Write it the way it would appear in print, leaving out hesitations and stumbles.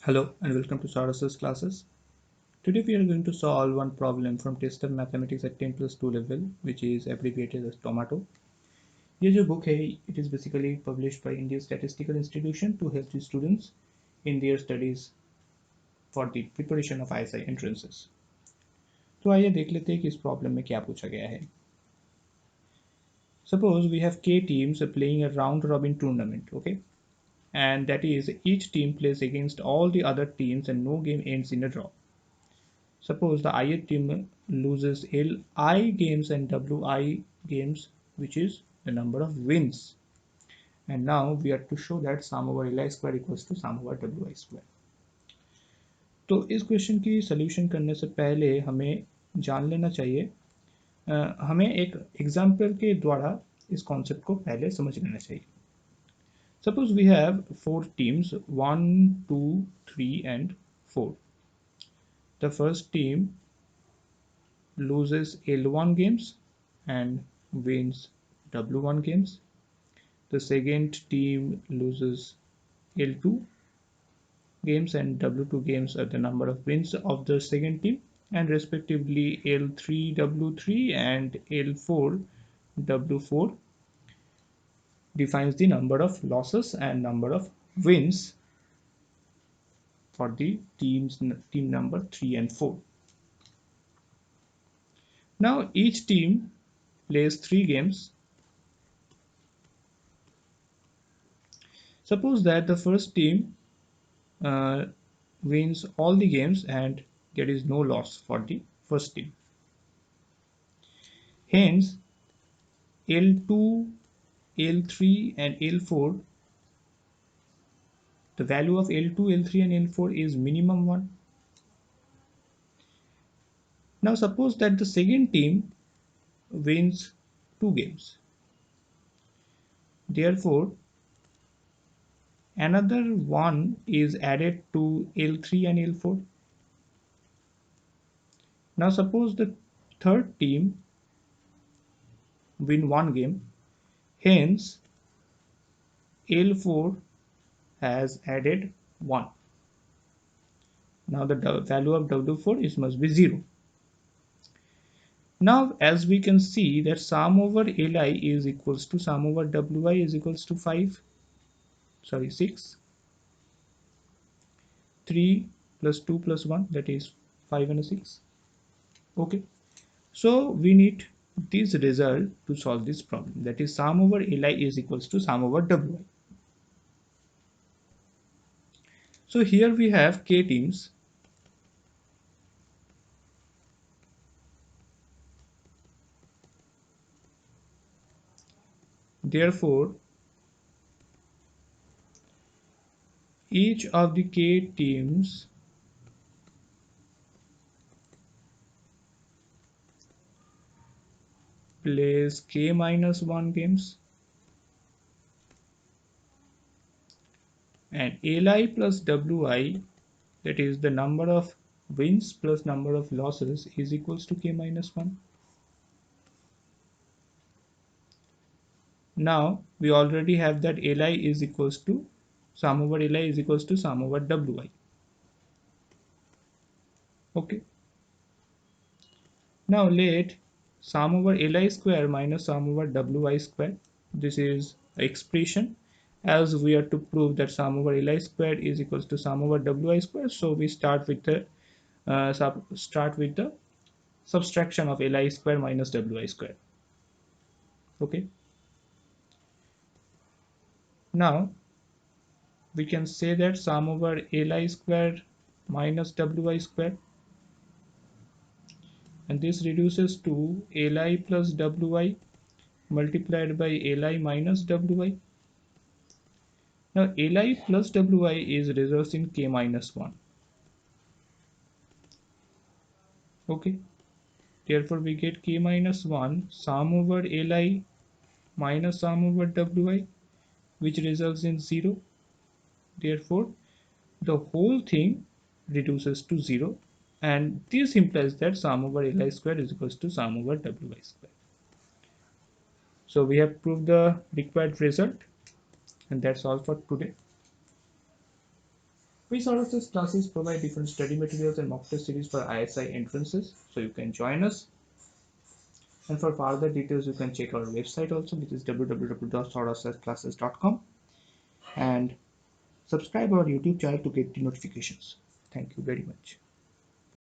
Hello and welcome to Saras's classes. Today we are going to solve one problem from Test of Mathematics at 10 plus 2 level, which is abbreviated as Tomato. ये जो book है, it is basically published by Indian Statistical Institution to help the students in their studies for the preparation of I.S.I entrances. तो आइए देख लेते हैं कि इस प्रॉब्लम में क्या पूछा गया है. Suppose we have K teams playing a round robin tournament, okay? And that is each team plays against all the other teams and no game ends in a draw. Suppose the I team loses Li games and Wi games, which is the number of wins. And now we are to show that sum over Li square equals to sum over Wi square. तो इस question की solution करने से पहले हमें जान लेना चाहिए, हमें एक एग्जाम्पल के द्वारा इस कॉन्सेप्ट को पहले समझ लेना चाहिए. Suppose we have 4 teams 1, 2, 3 and 4. The first team loses L1 games and wins W1 games. The second team loses L2 games and W2 games are the number of wins of the second team, and respectively L3 W3 and L4 W4 defines the number of losses and number of wins for the team number 3 and 4. Now each team plays 3 games. Suppose that the first team wins all the games and there is no loss for the first team. Hence, L2, L3 and L4, the value of L2, L3 and L4 is minimum 1. Now suppose that the second team wins 2 games. Therefore, another 1 is added to L3 and L4. Now suppose the third team win 1 game. Hence, L4 has added 1. Now the value of W4 must be 0. Now as we can see that sum over Li is equals to sum over Wi is equals to 6. 3 plus 2 plus 1, that is 5 and 6. Okay, so we need this result to solve this problem, that is sum over Li is equals to sum over Wi. So here we have K teams. Therefore, each of the K teams plays K minus 1 games, and Li plus Wi, that is the number of wins plus number of losses, is equals to K minus 1. Now we already have that Li is equals to sum over Li is equals to sum over Wi. Okay. Now let sum over Li square minus sum over Wi square. This is the expression, as we are to prove that sum over Li square is equals to sum over Wi square. So we start with the subtraction of Li square minus Wi square. Okay. Now we can say that sum over Li square minus Wi square, and this reduces to Li plus Wi multiplied by Li minus Wi. Now Li plus Wi is results in K minus 1. Okay, therefore we get K minus 1 sum over Li minus sum over Wi, which results in 0. Therefore the whole thing reduces to 0, and this implies that sum over Li square is equals to sum over Wi square. So we have proved the required result, and that's all for today. We sort of these classes provide different study materials and mock test series for I.S.I entrances, so you can join us. And for further details, you can check our website also, which is www.sorosclasses.com, and subscribe our YouTube channel to get the notifications. Thank you very much.